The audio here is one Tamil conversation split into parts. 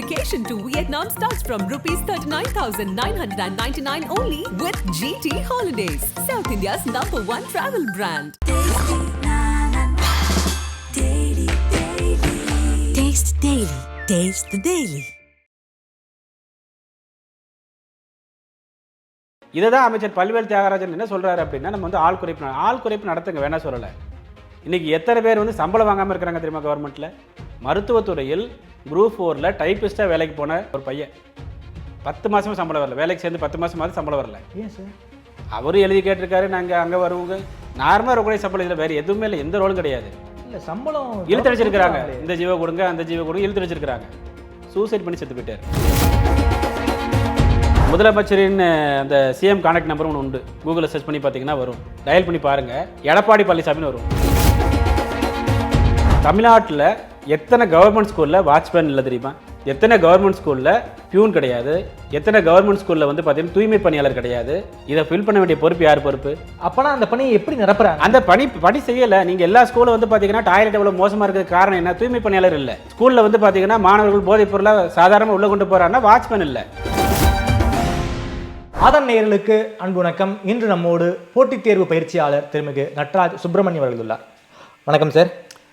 Vacation to Vietnam starts from rupees 39,999 only with GT Holidays, South India's #1 travel brand. Taste Daily. Taste the Daily. இதை தான் அமைச்சர் பல்வேல் தியாகராஜன் என்ன சொல்கிறாரு அப்படின்னா, நம்ம வந்து ஆள் குறைப்பு நடத்துங்க வேணா சொல்லலை. இன்றைக்கி எத்தனை பேர் வந்து சம்பளம் வாங்காமல் இருக்கிறாங்க தெரியுமா கவர்மெண்ட்டில்? மருத்துவத்துறையில் குரூப் 4ல் டைப்பிஸ்ட்டாக வேலைக்கு போன ஒரு பையன் 10 மாதமும் சம்பளம் வரல. வேலைக்கு சேர்ந்து 10 மாதமாவது சம்பளம் வரல. ஏன் சார்? அவரும் எழுதி கேட்டிருக்காரு, நாங்கள் அங்கே வருவோங்க. நார்மலாக இருக்கக்கூடிய சம்பளம் இதில் வேறு எதுவுமே இல்லை, எந்த ரோலும் கிடையாது. இல்லை சம்பளம் இழுத்தடிச்சிருக்கிறாங்க. இந்த ஜீவோ கொடுங்க அந்த ஜீவோ கொடுங்க இழுத்தடிச்சிருக்கிறாங்க. சூசைட் பண்ணி செத்து போயிட்டார். முதலமைச்சரின் அந்த சிஎம் கான்டாக்ட் நம்பர் ஒன்று உண்டு. கூகுளில் சர்ச் பண்ணி பார்த்தீங்கன்னா வரும். டயல் பண்ணி பாருங்கள், எடப்பாடி பழனிசாமின்னு வரும். தமிழ்நாட்டில் எத்தனை கவர்மெண்ட் ஸ்கூலில் வாட்ச்மேன் இல்லை தெரியுமா? எத்தனை கவர்மெண்ட் ஸ்கூலில் பியூன் கிடையாது? எத்தனை கவர்மெண்ட் ஸ்கூலில் வந்து பார்த்தீங்கன்னா தூய்மை பணியாளர் கிடையாது? இதை ஃபில் பண்ண வேண்டிய பொறுப்பு யார் பொறுப்பு? அப்போனா அந்த பணியை எப்படி நிரப்புறாங்க? அந்த பணி செய்யலை. நீங்கள் எல்லா ஸ்கூலில் வந்து பார்த்தீங்கன்னா டாய்லெட் எவ்வளோ மோசமாக இருக்கிறது காரணம் என்ன? தூய்மை பணியாளர் இல்லை. ஸ்கூலில் வந்து பார்த்தீங்கன்னா மாணவர்கள் போதைப் பொருளை சாதாரணமாக உள்ளே கொண்டு போகிறாங்கன்னா வாட்ச்மேன் இல்லை. ஆதன் நேயர்களுக்கு அன்பு வணக்கம். இன்று நம்மோடு போட்டித் தேர்வு பயிற்சியாளர் திருமிகு நட்ராஜ் சுப்பிரமணியம் அவர்கள் உள்ளார். வணக்கம் சார்.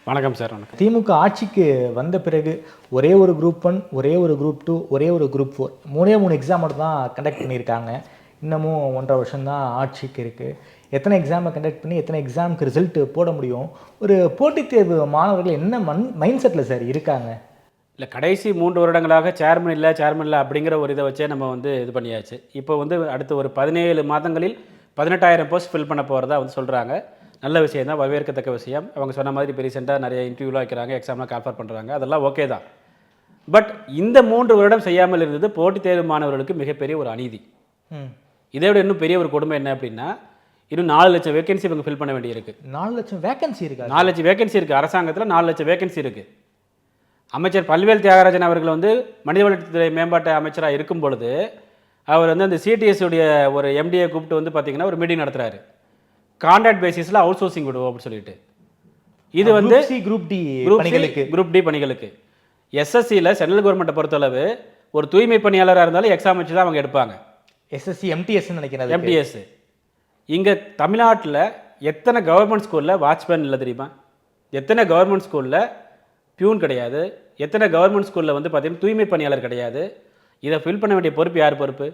வணக்கம் சார். வணக்கம். திமுக ஆட்சிக்கு வந்த பிறகு ஒரே ஒரு குரூப் 1, ஒரே ஒரு குரூப் 2, ஒரே ஒரு குரூப் 4 3 எக்ஸாம் மட்டும் தான் கண்டக்ட் பண்ணியிருக்காங்க. இன்னமும் 1.5 வருஷம் தான் ஆட்சிக்கு இருக்குது. எத்தனை எக்ஸாமை கண்டக்ட் பண்ணி எத்தனை எக்ஸாமுக்கு ரிசல்ட் போட முடியும்? ஒரு போட்டித் தேர்வு மாணவர்கள் என்ன மைண்ட் செட்டில் சார் இருக்காங்க? இல்லை, கடைசி 3 வருடங்களாக சேர்மன் இல்லை அப்படிங்கிற ஒரு இதை வச்சே நம்ம வந்து இது பண்ணியாச்சு. இப்போ வந்து அடுத்த ஒரு 17 மாதங்களில் 18,000 போஸ்ட் ஃபில் பண்ண போகிறதா வந்து சொல்கிறாங்க. நல்ல விஷயம் தான், வரவேற்கத்தக்க விஷயம். அவங்க சொன்ன மாதிரி இப்போ ரீசெண்டாக நிறைய இன்டர்வியூலாம் வைக்கிறாங்க, எக்ஸாம்லாம் கால்ஃபர் பண்ணுறாங்க, அதெல்லாம் ஓகே தான். பட் இந்த 3 வருடம் செய்யாமல் இருந்தது போட்டித் தேர்வு மாணவர்களுக்கு மிகப்பெரிய ஒரு அநீதி. இதை விட இன்னும் பெரிய ஒரு கொடுமை என்ன அப்படின்னா, இன்னும் 4 லட்சம் வேகன்சி இவங்க ஃபில் பண்ண வேண்டியிருக்கு. 4 லட்சம் வேகன்சி இருக்குது. 4 லட்சம் வேகன்சி இருக்குது. அரசாங்கத்தில் 4 லட்சம் வேகன்சி இருக்குது. அமைச்சர் பல்வேல் தியாகராஜன் அவர்கள் வந்து மனிதவளத்துறை மேம்பாட்டு அமைச்சராக இருக்கும் பொழுது அவர் வந்து அந்த சிடிஎஸ் உடைய ஒரு எம்டியை கூப்பிட்டு வந்து பார்த்தீங்கன்னா ஒரு மீட்டிங் நடத்துகிறாரு. கான்ட்ராக்ட் பேசிஸில் அவுட் சோர்சிங் விடுவோம் அப்படின்னு சொல்லிட்டு. இது வந்து குரூப் டி பணிகளுக்கு எஸ்எஸ்சியில் சென்ட்ரல் கவர்மெண்ட்டை பொறுத்தளவு ஒரு தூய்மை பணியாளராக இருந்தாலும் எக்ஸாம் வச்சு தான் அவங்க எடுப்பாங்க. எஸ்எஸ்சி எம்டிஎஸ் நினைக்கிறேன். எம்டிஎஸ். இங்கே தமிழ்நாட்டில் எத்தனை கவர்மெண்ட் ஸ்கூலில் வாட்ச்மேன் இல்லை தெரியுமா? எத்தனை கவர்மெண்ட் ஸ்கூலில் பியூன் கிடையாது? எத்தனை கவர்மெண்ட் ஸ்கூலில் வந்து பார்த்தீங்கன்னா தூய்மை பணியாளர் கிடையாது? இதை ஃபில் பண்ண வேண்டிய பொறுப்பு யார் பொறுப்பு?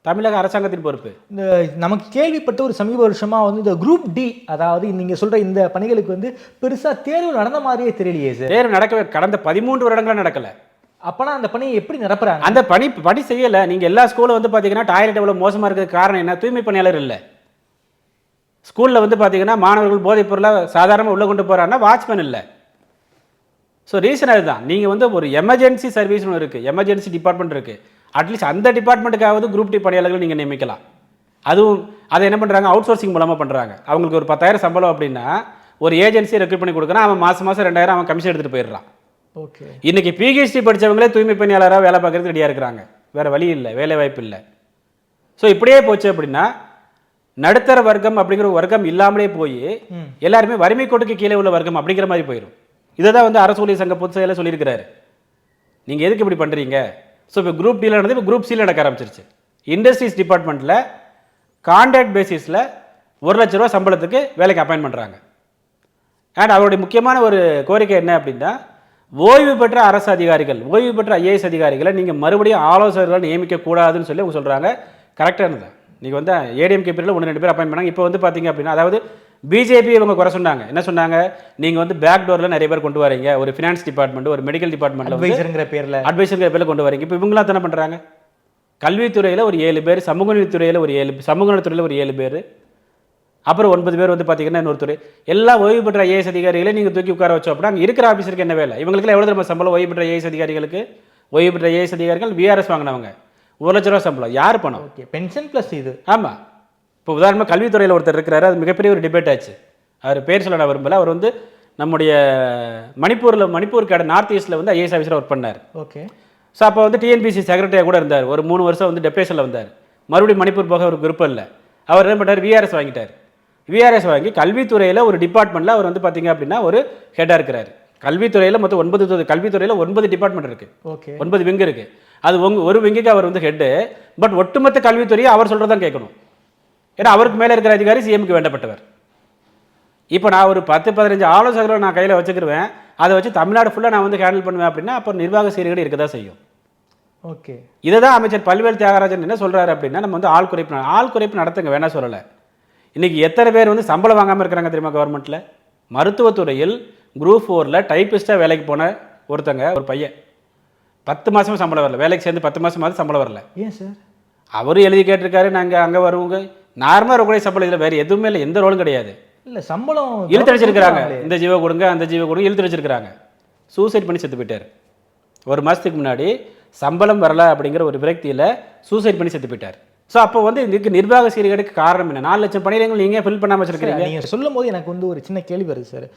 தமிழக அரசாங்கத்தின் பொறுப்பு. இந்த நமக்கு கேள்விப்பட்ட ஒரு சமீப வருஷமாக வந்து இந்த குரூப் டி, அதாவது நீங்கள் சொல்கிற இந்த பணிகளுக்கு வந்து பெருசாக தேர்வு நடந்த மாதிரியே தெரியலையே சார். தேர்வு நடக்கவே கடந்த 13 வருடங்களாக நடக்கலை. அப்போனா அந்த பணியை எப்படி நிரப்புறாங்க? அந்த பணி செய்யலை. நீங்கள் எல்லா ஸ்கூலில் வந்து பார்த்தீங்கன்னா டாய்லெட் எவ்வளோ மோசமாக இருக்கிறது காரணம் என்ன? தூய்மை பணியாளர் இல்லை. ஸ்கூலில் வந்து பார்த்தீங்கன்னா மாணவர்கள் போதைப் பொருளை சாதாரணமாக உள்ளே கொண்டு போகிறாங்கன்னா வாட்ச்மேன் இல்லை. ஸோ ரீசன் அதுதான். நீங்கள் வந்து ஒரு எமர்ஜென்சி சர்வீஸ்னு இருக்குது, எமர்ஜென்சி டிபார்ட்மெண்ட் இருக்குது. அட்லீஸ்ட் அந்த டிபார்ட்மெண்ட்டுக்காவது குரூப் டி பணியாளர்கள் நீங்கள் நியமிக்கலாம். அதுவும் அதை என்ன பண்ணுறாங்க? அவுட் சோர்சிங் மூலமாக பண்ணுறாங்க. அவங்களுக்கு ஒரு 10,000 சம்பளம் அப்படின்னா ஒரு ஏஜென்சியை ரெக்ரூட் பண்ணி கொடுக்குறான். அவன் மாதம் 2,000 அவன் கமிஷன் எடுத்துகிட்டு போயிடுறான். ஓகே. இன்றைக்கி பிஹெச்டி படித்தவங்களே தூய்மை பணியாளராக வேலை பார்க்குறதுக்கு ரெடியாக இருக்கிறாங்க. வேறு வழி இல்லை, வேலை வாய்ப்பு இல்லை. ஸோ இப்படியே போச்சு அப்படின்னா நடுத்தர வர்க்கம் அப்படிங்கிற வர்க்கம் இல்லாமலே போய் எல்லாருமே வறுமை கோட்டுக்கு கீழே உள்ள வர்க்கம் அப்படிங்கிற மாதிரி போயிடும். இதை தான் வந்து அரசு ஊழியர் சங்க பொதுச் செயலர் சொல்லியிருக்கிறாரு. நீங்கள் எதுக்கு இப்படி பண்ணுறீங்க? ஸோ இப்போ குரூப் டியில் நடந்து இப்போ குரூப் சியில் நடக்க ஆரம்பிச்சிருச்சு. இண்டஸ்ட்ரீஸ் டிபார்ட்மெண்ட்டில் கான்ட்ராக்ட் பேசிஸில் 1 லட்ச ரூபா சம்பளத்துக்கு வேலைக்கு அப்பாயின் பண்ணுறாங்க. அண்ட் அவருடைய முக்கியமான ஒரு கோரிக்கை என்ன அப்படின்னா, ஓய்வு பெற்ற அரசு அதிகாரிகள், ஓய்வு பெற்ற ஐஏஎஸ் அதிகாரிகளை நீங்கள் மறுபடியும் ஆலோசகர்கள் நியமிக்கக்கூடாதுன்னு சொல்லி அவங்க சொல்கிறாங்க. கரெக்டாக இருந்தது. நீங்கள் வந்து ஏடிஎம்கே பீரியடில் 1-2 பேர் அப்பாயின் பண்ணாங்க. இப்போ வந்து பார்த்தீங்க அப்படின்னா, அதாவது பிஜேபி இவங்க குறை சொன்னாங்க. என்ன சொன்னாங்க? நீங்கள் வந்து பேக் டோரில் நிறைய பேர் கொண்டு வரீங்க, ஒரு ஃபினான்ஸ் டிபார்ட்மெண்ட், ஒரு மெடிக்கல் டிபார்ட்மெண்ட்டில் அட்வைசருங்கிற பேரில் கொண்டு வரீங்க. இப்போ இவங்களாம் என்ன பண்ணுறாங்க? கல்வித்துறையில் ஒரு 7 பேர், சமூக நீதித்துறையில் ஒரு 7, சமூக நலத்துறையில் ஒரு 7 பேர், அப்புறம் 9 பேர் வந்து பார்த்தீங்கன்னா இன்னொரு துறை. எல்லா ஓய்வு பெற்ற ஐஏஎஸ் அதிகாரிகளை நீங்கள் தூக்கி உட்கார வச்சோம் அப்படின்னா அங்கே இருக்கிற ஆஃபீஸருக்கு என்ன வேலை? இவங்களுக்குலாம் எவ்வளோ நம்ம சம்பளம்? ஓய்வு பெற்ற ஐஏஎஸ் அதிகாரிகளுக்கு, ஓய்வு பெற்ற ஐஏஎஸ் அதிகாரிகள் விஆர்எஸ் வாங்கினவங்க 1 லட்ச ரூபா சம்பளம். யார் பணம்? ஓகே, பென்ஷன் ப்ளஸ் இது. ஆமாம். இப்போ உதாரணமாக கல்வித்துறையில் ஒருத்தர் இருக்கிறாரு, அது மிகப்பெரிய ஒரு டிபேட் ஆச்சு. அவர் பேர் சொல்ல நான் விரும்பலை. அவர் வந்து நம்முடைய மணிப்பூர் கடை நார்த் ஈஸ்ட்டில் வந்து ஐஏஎஸ் ஆஃபீஸராக ஒர்க் பண்ணார். ஓகே. ஸோ அப்போ வந்து டிஎன்பிசி செக்ரட்டரியாக கூட இருந்தார். ஒரு 3 வருஷம் வந்து டெப்டேஷனில் வந்தார். மறுபடியும் மணிப்பூர் போக ஒரு விருப்பம் இல்லை. அவர் என்ன பண்ணார்? விஆர்எஸ் வாங்கிட்டார். விஆர்எஸ் வாங்கி கல்வித்துறையில் ஒரு டிபார்ட்மெண்ட்டில் அவர் வந்து பார்த்தீங்க அப்படின்னா ஒரு ஹெட்டாக இருக்கிறார். கல்வித்துறையில் மொத்தம் 9 கல்வித்துறையில் 9 டிபார்ட்மெண்ட் இருக்குது, ஓகே 9 விங்கு இருக்குது. அது ஒரு விங்குக்கு அவர் வந்து ஹெட்டு. பட் ஒட்டுமொத்த கல்வித்துறையை அவர் சொல்கிறதான் கேட்கணும். ஏன்னா அவருக்கு மேலே இருக்கிற அதிகாரி சிஎம்க்கு வேண்டப்பட்டவர். இப்போ நான் ஒரு 10-15 ஆலோசகர்களை நான் கையில் வச்சுக்கிருவேன், அதை வச்சு தமிழ்நாடு ஃபுல்லாக நான் வந்து ஹேண்டில் பண்ணுவேன் அப்படின்னா அப்போ நிர்வாக சீர்கேடு இருக்க தான் செய்யும். ஓகே, இதை தான் அமைச்சர் பல்வேல் தியாகராஜன் என்ன சொல்கிறாரு அப்படின்னா, நம்ம வந்து ஆள் குறைப்பு நடத்துங்க வேணா சொல்லலை. இன்றைக்கி எத்தனை பேர் வந்து சம்பளம் வாங்காமல் இருக்கிறாங்க தெரியுமா கவர்மெண்ட்டில்? மருத்துவத்துறையில் குரூப் 4ல் டைப்பிஸ்ட்டாக வேலைக்கு போன ஒரு பையன் 10 மாதமும் சம்பளம் வரல, வேலைக்கு சேர்ந்து 10 மாதமாவது சம்பளம் வரல. ஏன் சார்? அவரும் எழுதி கேட்டிருக்காரு, நாங்கள் அங்கே வருவோங்க. நார்மலாக இருக்கக்கூடிய சம்பளம் இதில் வேறு எதுவுமே இல்லை, எந்த ரோலும் கிடையாது. இல்லை சம்பளம் இழுத்தடிச்சிருக்கிறாங்க, இந்த ஜீவோ கொடுங்க அந்த ஜீவோ கொடுங்க இழுத்தடிச்சிருக்கிறாங்க. சூசைட் பண்ணி செத்து போயிட்டார். ஒரு மாதத்துக்கு முன்னாடி சம்பளம் வரல அப்படிங்கிற ஒரு விரக்தியில் சூசைட் பண்ணி செத்து போயிட்டார். ஸோ அப்போ வந்து இதுக்கு நிர்வாக சீர்கேடுக்கு காரணம் என்ன? 4 லட்சம் பணியிடங்கள் நீங்கள் ஃபில் பண்ணாமல் வச்சிருக்கீங்க. நீங்கள் சொல்லும் போது எனக்கு வந்து ஒரு சின்ன கேள்வி வருது சார்.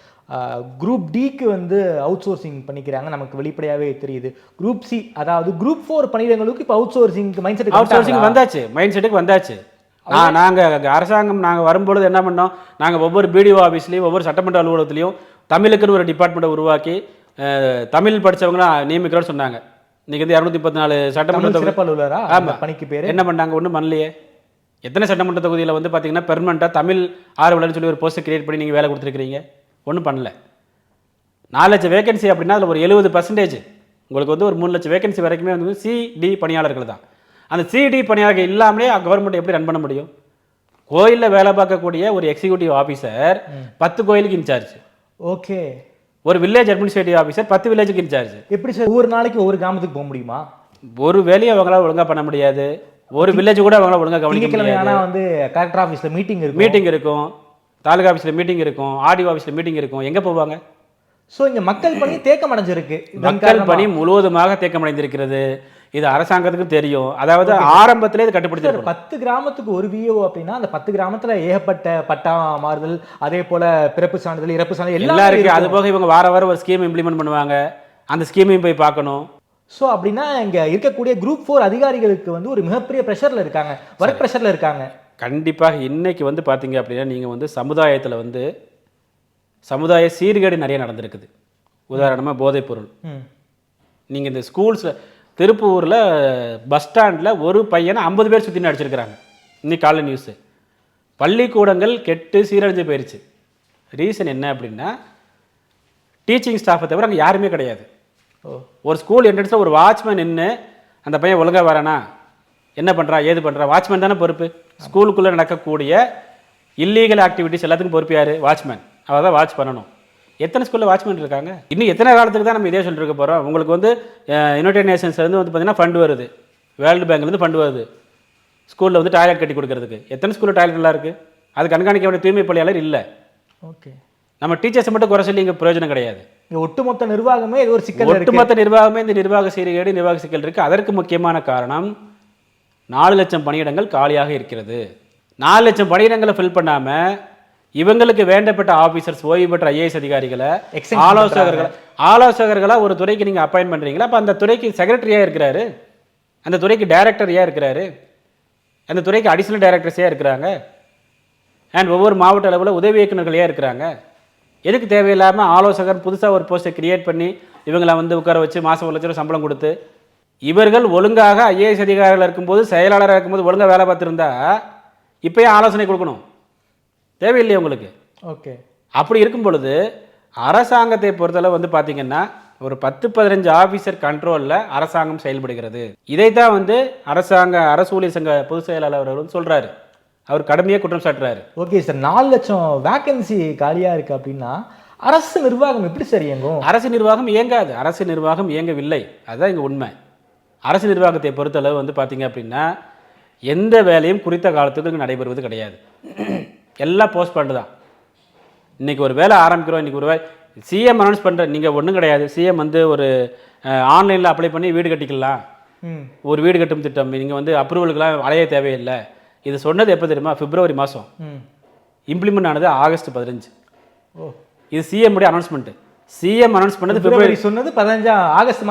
குரூப் டிக்கு வந்து அவுட் சோர்சிங் பண்ணிக்கிறாங்க, நமக்கு வெளிப்படையாகவே தெரியுது. குரூப் சி அதாவது குரூப் 4 பணியிடங்களுக்கு இப்போ அவுட் சோர்சிங் வந்தாச்சு, மைண்ட் செட்டுக்கு வந்தாச்சு. நாங்கள் அரசாங்கம் வரும்பொழுது என்ன பண்ணோம், நாங்கள் ஒவ்வொரு பிடிஓ ஆஃபீஸ்லையும் ஒவ்வொரு சட்டமன்ற அலுவலகத்துலையும் தமிழுக்குன்னு ஒரு டிபார்ட்மெண்ட்டை உருவாக்கி தமிழ் படித்தவங்களாம் நியமிக்கிறோன்னு சொன்னாங்க. இன்னைக்கு வந்து 234 சட்டமன்ற சிறப்பு அலுவலரா பணிக்கு பேர் என்ன பண்ணாங்க? ஒன்றும் பண்ணலையே. எத்தனை சட்டமன்ற தொகுதியில் வந்து பார்த்தீங்கன்னா பெர்மனெண்ட்டாக தமிழ் ஆர்வலர்னு சொல்லி ஒரு போஸ்ட்டை கிரியேட் பண்ணி நீங்கள் வேலை கொடுத்துருக்கிறீங்க? ஒன்றும் பண்ணல. 4 லட்சம் வேகன்சி அப்படின்னா அதில் ஒரு 70% உங்களுக்கு வந்து ஒரு 3 லட்சம் வேகன்சி வரைக்குமே வந்து சிடி பணியாளர்கள் தான். அந்த சிடி பணியாளர்கள் இல்லாமலே கவர்மெண்ட் எப்படி ரன் பண்ண முடியும்? கோயிலில் வேலை பார்க்கக்கூடிய ஒரு எக்ஸிக்யூட்டிவ் ஆஃபீஸர் 10 கோயிலுக்கு இன்சார்ஜ். ஓகே, ஒரு வில்லேஜ் அட்மினிஸ்ட்ரேட்டிவ் ஆஃபீஸர் 10 வில்லேஜுக்கு இன்சார்ஜ். எப்படி சார் ஒவ்வொரு நாளைக்கு ஒவ்வொரு கிராமத்துக்கு போக முடியுமா? ஒரு வேலையை அவங்களால ஒழுங்காக பண்ண முடியாது. ஒரு வில்லேஜ் கூட அவங்களால ஒழுங்காக கவனிக்க முடியாது. ஆனால் வந்து கலெக்டர் ஆஃபீஸில் மீட்டிங் இருக்கும், தாலுகா ஆஃபீஸில் மீட்டிங் இருக்கும், ஆர்டிஓ ஆஃபீஸில் மீட்டிங் இருக்கும். எங்கே போவாங்க? ஸோ இங்கே மக்கள் பணி தேக்கம் அடைஞ்சிருக்கு. மக்கள் பணி முழுவதுமாக தேக்கமடைந்திருக்கிறது. இது அரசாங்கத்துக்கு தெரியும். அதாவது ஆரம்பத்திலே இது கட்டுப்படுத்தி 10 கிராமத்துக்கு ஒரு விஓ அப்படின்னா அந்த 10 கிராமத்தில் ஏகப்பட்ட பட்டா மாறுதல், அதே போல பிறப்பு சான்றிதழ், இறப்பு சான்றிதழ் எல்லாம் இருக்கு. அது போக இவங்க வாரம் ஒரு ஸ்கீம் இம்ப்ளிமெண்ட் பண்ணுவாங்க, அந்த ஸ்கீமையும் போய் பார்க்கணும். ஸோ அப்படின்னா இங்கே இருக்கக்கூடிய குரூப் 4 அதிகாரிகளுக்கு வந்து ஒரு மிகப்பெரிய ப்ரெஷரில் இருக்காங்க, ஒர்க் ப்ரெஷரில் இருக்காங்க. கண்டிப்பாக இன்னைக்கு வந்து பார்த்தீங்க அப்படின்னா நீங்கள் வந்து சமுதாயத்தில் வந்து சமுதாய சீர்கேடு நிறைய நடந்திருக்குது. உதாரணமாக போதைப் பொருள். நீங்கள் இந்த ஸ்கூல்ஸில் திருப்பூரில் பஸ் ஸ்டாண்டில் ஒரு பையனை 50 பேர் சுற்றி அடிச்சிருக்கிறாங்க. இன்னைக்கு காலையில் நியூஸு. பள்ளிக்கூடங்கள் கெட்டு சீரழிஞ்சு போயிடுச்சு. ரீசன் என்ன அப்படின்னா டீச்சிங் ஸ்டாஃபை தவிர அங்கே யாருமே கிடையாது. ஒரு ஸ்கூல் என்ட்ரன்ஸில் ஒரு வாட்ச்மேன் நின்று அந்த பையன் ஒழுங்காக வரானா, என்ன பண்ணுறா, ஏது பண்ணுறா, வாட்ச்மேன் தானே பொறுப்பு. ஸ்கூலுக்குள்ளே நடக்கக்கூடிய இல்லீகல் ஆக்டிவிட்டிஸ் எல்லாத்துக்கும் பொறுப்பு யார்? வாட்ச்மேன். அவர் தான் வாட்ச் பண்ணணும். எத்தனை ஸ்கூலில் வாட்ச்மேன் இருக்காங்க? இன்னும் எத்தனை காலத்துக்கு தான் நம்ம இதே சொல்லிட்டு இருக்க போகிறோம்? உங்களுக்கு வந்து யுனைடெட் நேஷன்ஸ்லேருந்து வந்து பார்த்தீங்கன்னா ஃபண்டு வருது, வேர்ல்டு பேங்க்லேருந்து ஃபண்டு வருது ஸ்கூலில் வந்து டாய்லெட் கட்டி கொடுக்கறதுக்கு. எத்தனை ஸ்கூலில் டாய்லெட்லாம் இருக்குது? அது கண்காணிக்க வேண்டிய தூய்மை பணியாளர் இல்லை. ஓகே, நம்ம டீச்சர்ஸை மட்டும் குறை சொல்லி இங்கே பிரயோஜனம் கிடையாது. ஒட்டுமொத்த நிர்வாகமே இது ஒரு சிக்கல். ஒட்டுமொத்த நிர்வாகமே இந்த நிர்வாக சீர்கேடு, நிர்வாக சிக்கல் இருக்குது. அதற்கு முக்கியமான காரணம் 4 லட்சம் பணியிடங்கள் காலியாக இருக்கிறது. 4 லட்சம் பணியிடங்களை ஃபில் பண்ணாமல் இவங்களுக்கு வேண்டப்பட்ட ஆஃபீஸர்ஸ், ஓய்வு பெற்ற ஐஏஎஸ் அதிகாரிகளை, ஆலோசகர்களாக ஒரு துறைக்கு நீங்கள் அப்பாயின்ட் பண்ணுறீங்களா? அப்போ அந்த துறைக்கு செக்ரட்டரியாக இருக்கிறாரு, அந்த துறைக்கு டைரக்டரையாக இருக்கிறாரு, அந்த துறைக்கு அடிஷனல் டைரக்டர்ஸையாக இருக்கிறாங்க, அண்ட் ஒவ்வொரு மாவட்ட அளவில் உதவி இயக்குநர்களையாக இருக்கிறாங்க. எதுக்கு தேவையில்லாமல் ஆலோசகர் புதுசாக ஒரு போஸ்ட்டை கிரியேட் பண்ணி இவங்களை வந்து உட்கார வச்சு மாதம் 1 லட்ச ரூபா சம்பளம் கொடுத்து, இவர்கள் ஒழுங்காக ஐஏஎஸ் அதிகாரிகள் இருக்கும்போது, செயலாளராக இருக்கும்போது ஒழுங்காக வேலை பார்த்துருந்தா இப்போயே ஆலோசனை கொடுக்கணும், தேவையில்லையே உங்களுக்கு. ஓகே, அப்படி இருக்கும் பொழுது அரசாங்கத்தை பொறுத்தளவு வந்து பார்த்தீங்கன்னா ஒரு 10-15 ஆஃபீஸர் கண்ட்ரோலில் அரசாங்கம் செயல்படுகிறது. இதைத்தான் வந்து அரசு ஊழியர் சங்க பொதுச் செயலாளர் அவர்கள் சொல்கிறாரு. அவர் கடுமையாக குற்றம் சாட்டுறாரு. ஓகே சார், 4 லட்சம் வேக்கன்சி காலியாக இருக்குது அப்படின்னா அரசு நிர்வாகம் எப்படி சார் இயங்கும்? அரசு நிர்வாகம் இயங்காது, அரசு நிர்வாகம் இயங்கவில்லை. அதுதான் இங்கே உண்மை. அரசு நிர்வாகத்தை பொறுத்தளவு வந்து பார்த்தீங்க அப்படின்னா எந்த வேலையும் குறித்த காலத்துக்கு நடைபெறுவது கிடையாது. எல்லாம் போஸ்ட்பாண்டு தான். இன்றைக்கி ஒரு வேலை ஆரம்பிக்கிறோம், இன்றைக்கி ஒரு வேலை சிஎம் அனௌன்ஸ் பண்ணுற, நீங்கள் ஒன்றும் கிடையாது. சிஎம் வந்து ஒரு ஆன்லைனில் அப்ளை பண்ணி வீடு கட்டிக்கலாம், ஒரு வீடு கட்டும் திட்டம், நீங்கள் வந்து அப்ரூவலுக்கெல்லாம் அலைய தேவையில்லை. இது சொன்னது எப்போ தெரியுமா? பிப்ரவரி மாதம். இம்ப்ளிமெண்ட் ஆனது ஆகஸ்ட் 15. இது சிஎம் உடைய அனௌன்ஸ்மெண்ட்டு. சிஎம் அனௌன்ஸ் பண்ணது பிப்ரவரி சொன்னது 15 ஆகஸ்ட்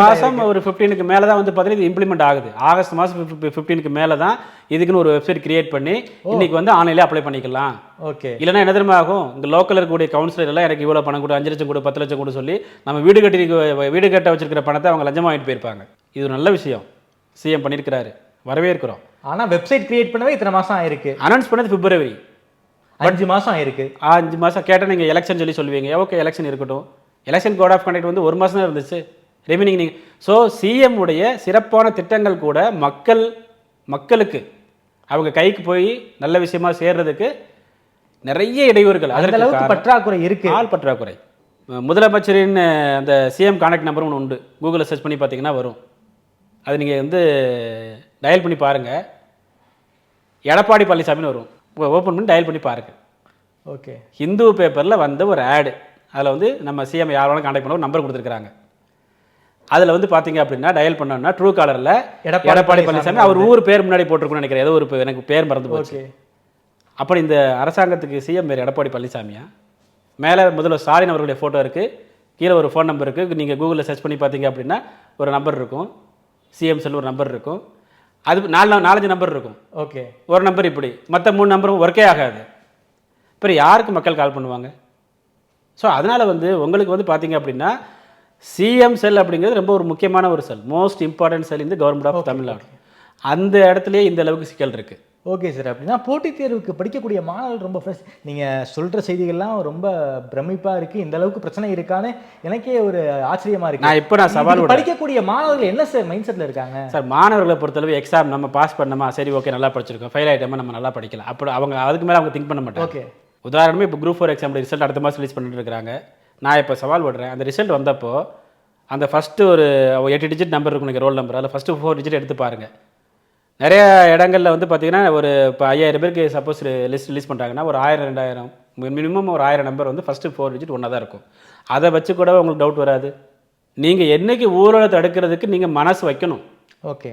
மாதம் ஒரு 15க்கு மேலே தான் வந்து பார்த்தீங்கன்னா இது இம்ப்ளிமெண்ட் ஆகுது. ஆகஸ்ட் மாதம் 15க்கு மேலே தான் இதுக்குன்னு ஒரு வெப்சைட் கிரியேட் பண்ணி இன்னைக்கு வந்து ஆன்லைனில் அப்ளை பண்ணிக்கலாம். ஓகே. இல்லைன்னா என்ன தெரியுமா ஆகும், இங்கே லோக்கலில் இருக்கக்கூடிய கவுன்சிலர் எல்லாம் எனக்கு இவ்வளோ பணம் கொடு, 5 லட்சம் கொடு, 10 லட்சம் கொடு சொல்லி நம்ம வீடு கட்ட வச்சிருக்கிற பணத்தை அவங்க லஞ்சமாக வாங்கிட்டு போயிருப்பாங்க. இது ஒரு நல்ல விஷயம் சிஎம் பண்ணியிருக்கிறாரு, வரவேற்கிறோம். ஆனால் வெப்சைட் கிரியேட் பண்ணவே இத்தனை மாதம் ஆயிருக்கு. அனௌன்ஸ் பண்ணது பிப்ரவரி, 5 மாதம் ஆயிருக்கு. 5 மாதம் கேட்டால் நீங்கள் எலெக்ஷன் சொல்லி சொல்லுவீங்க. ஓகே, எலெக்ஷன் இருக்கட்டும். எலெக்ஷன் கோட் ஆஃப் கண்டக்ட் வந்து 1 மாதம் தான் இருந்துச்சு. ரெமினிங் நீங்கள் ஸோ சிஎம் உடைய சிறப்பான திட்டங்கள் கூட மக்களுக்கு அவங்க கைக்கு போய் நல்ல விஷயமா சேர்றதுக்கு நிறைய இடையூறுகள், அந்த அளவுக்கு பற்றாக்குறை இருக்கு. ஆள் பற்றாக்குறை. முதலமைச்சரின் அந்த சிஎம் கான்டாக்ட் நம்பர் ஒன்று உண்டு, கூகுளில் சர்ச் பண்ணி பார்த்தீங்கன்னா வரும். அது நீங்கள் வந்து டயல் பண்ணி பாருங்கள், எடப்பாடி பழனிசாமின்னு வரும். ஓப்பன் பண்ணி டயல் பண்ணி பாருங்கள். ஓகே. ஹிந்து பேப்பரில் வந்த ஒரு ஆடு, அதில் வந்து நம்ம சிஎம் யாரோட கான்டாக்ட் பண்ண ஒரு நம்பர் கொடுத்துருக்காங்க. அதில் வந்து பார்த்தீங்க அப்படின்னா டயல் பண்ணோம்னா ட்ரூ காலரில் எடப்பாடி பழனிசாமி அவர் ஊர் பேர் முன்னாடி போட்டிருக்குன்னு நினைக்கிறேன். ஏதோ ஒரு எனக்கு பேர் மறந்து போச்சு. அப்படி இந்த அரசாங்கத்துக்கு சிஎம் பேர் எடப்பாடி பழனிசாமியா, மேலே முதல்ல ஸ்டாலின் அவர்களுடைய ஃபோட்டோ இருக்குது, கீழே ஒரு ஃபோன் நம்பர் இருக்குது. நீங்கள் கூகுளில் சர்ச் பண்ணி பார்த்தீங்க அப்படின்னா ஒரு நம்பர் இருக்கும், சிஎம் செல் ஒரு நம்பர் இருக்கும், அது 4-5 நம்பர் இருக்கும். ஓகே. ஒரு நம்பர் இப்படி, மற்ற 3 நம்பரும் ஒர்க்கே ஆகாது. அப்புறம் யாருக்கு மக்கள் கால் பண்ணுவாங்க? ஸோ அதனால் வந்து உங்களுக்கு வந்து பார்த்தீங்க அப்படின்னா சிஎம் செல் அப்படிங்கிறது ரொம்ப ஒரு முக்கியமான ஒரு செல், மோஸ்ட் இம்பார்ட்டன்ட் செல் இந்த கவர்மெண்ட் ஆஃப் தமிழ்நாடு. அந்த இடத்துலையே இந்த அளவுக்கு சிக்கல் இருக்குது. Okay sir. அப்படின்னா போட்டித் தேர்வுக்கு படிக்கக்கூடிய மாணவர்கள் ரொம்ப ஃப்ரெஷ். நீங்கள் சொல்கிற செய்திகள்லாம் ரொம்ப பிரமிப்பாக இருக்குது. இந்த அளவுக்கு பிரச்சனை இருக்கான்னு எனக்கே ஒரு ஆச்சரியமாக இருக்குது. நான் சவால் படிக்கக்கூடிய மாணவர்கள் என்ன சார் மைண்ட் செட்டில் இருக்காங்க? சார், மாணவர்களை பொறுத்தளவு எக்ஸாம் நம்ம பாஸ் பண்ணோமா, சரி ஓகே நல்லா படிச்சிருக்கோம், ஃபெயில் ஆகிட்டோமா, நம்ம நல்லா படிக்கலாம், அப்படி அவங்க அதுக்கு மேலே அவங்க திங்க் பண்ண மாட்டாங்க. ஓகே. உதாரணமே இப்போ குரூப் 4 எக்ஸாம் ரிசல்ட் அடுத்த மாதம் ரிலீஸ் பண்ணிட்டு இருக்காங்க. நான் இப்போ சவால் விடுறேன், அந்த ரிசல்ட் வந்தப்போ அந்த ஃபஸ்ட்டு ஒரு 8 டிஜிட் நம்பர் இருக்கும் நீங்கள் ரோல் நம்பர், அதில் ஃபஸ்ட்டு 4 டிஜிட் எடுத்து பாருங்கள். நிறைய இடங்களில் வந்து பார்த்தீங்கன்னா ஒரு இப்போ 5000 பேருக்கு சப்போஸ் லிஸ்ட் ரிலீஸ் பண்ணுறாங்கன்னா ஒரு 1000-2000 மினிமம் ஒரு 1000 நம்பர் வந்து ஃபஸ்ட்டு 4 டிஜிட் ஒன்றா தான் இருக்கும். அதை வச்சு கூட உங்களுக்கு டவுட் வராது. நீங்கள் என்றைக்கு ஊழலை தடுக்கிறதுக்கு நீங்கள் மனசு வைக்கணும். ஓகே.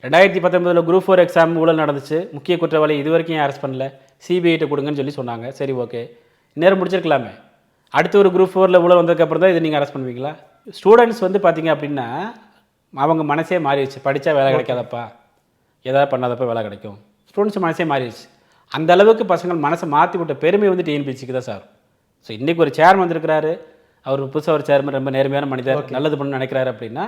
2019 குரூப் 4 எக்ஸாம் ஊழல் நடந்துச்சு, முக்கிய குற்றவாளி இது வரைக்கும் ஏன் அரெஸ்ட் பண்ணல, சிபிஐட்ட கொடுங்கன்னு சொல்லி சொன்னாங்க. சரி ஓகே, நேரம் முடிச்சிருக்கலாமே. அடுத்து ஒரு குரூப் 4ல் ஊழல் வந்ததுக்கப்புறம் தான் இதை நீங்கள் அரெஸ்ட் பண்ணுவீங்களா? ஸ்டூடெண்ட்ஸ் வந்து பார்த்தீங்க அப்படின்னா அவங்க மனசே மாறிடுச்சு, படித்தா வேலை கிடைக்காதப்பா, எதாவது பண்ணாதப்பா வேலை கிடைக்கும், ஸ்டூடெண்ட்ஸ் மனசே மாறிடுச்சு. அந்த அளவுக்கு பசங்கள் மனசை மாற்றி விட்ட பெருமை வந்து டிஎன்பிசிக்கு தான் சார். ஸோ இன்றைக்கி ஒரு சேர்மன் வந்திருக்கிறாரு, அவர் புதுசாக ஒரு சேர்மன் ரொம்ப நேர்மையான மனிதர், நல்லது பண்ண நினைக்கிறாரு அப்படின்னா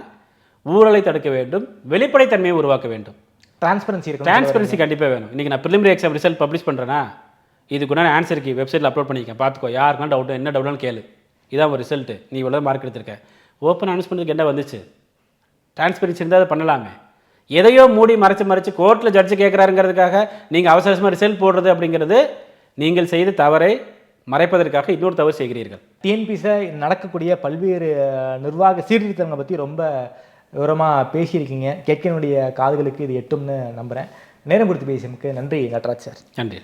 ஊழலை தடுக்க வேண்டும், வெளிப்படைத்தன்மையை உருவாக்க வேண்டும், டிரான்ஸ்பரன்சி கண்டிப்பாக வேணும். இன்றைக்கி நான் ப்ரிலிமினரி எக்ஸாம் ரிசல்ட் பப்ளிஷ் பண்ணுறேன்னா இதுக்குன்னா ஆன்சர் கீ வெப்சைட்டில் அப்லோட் பண்ணிக்கேன், பார்த்துக்கோ, யாருக்குன்னா டவுட்டு என்ன டவுட்னு கேளு, இதான் ஒரு ரிசல்ட்டு, நீ இவ்வளோ மார்க் எடுத்திருக்க, ஓப்பன் அனௌன்ஸ் பண்ணுறதுக்கு என்ன வந்துச்சு? டிரான்ஸ்பரன்சி இருந்தால் அதை பண்ணலாமே. எதையோ மூடி மறைச்சு கோர்ட்டில் ஜட்ஜு கேட்குறாருங்கிறதுக்காக நீங்கள் அவசரமாக ரிசல்ட் போடுறது அப்படிங்கிறது நீங்கள் செய்த தவறை மறைப்பதற்காக இன்னொரு தவறு செய்கிறீர்கள். டிஎன்பிசியில் நடக்கக்கூடிய பல்வேறு நிர்வாக சீர்திருத்தங்களை பற்றி ரொம்ப விவரமாக பேசியிருக்கீங்க. கேட்கனுடைய காதுகளுக்கு இது எட்டும்னு நம்புகிறேன். நேரம் கொடுத்து பேசியதுக்கு நன்றி நட்ராஜ் சார். நன்றி.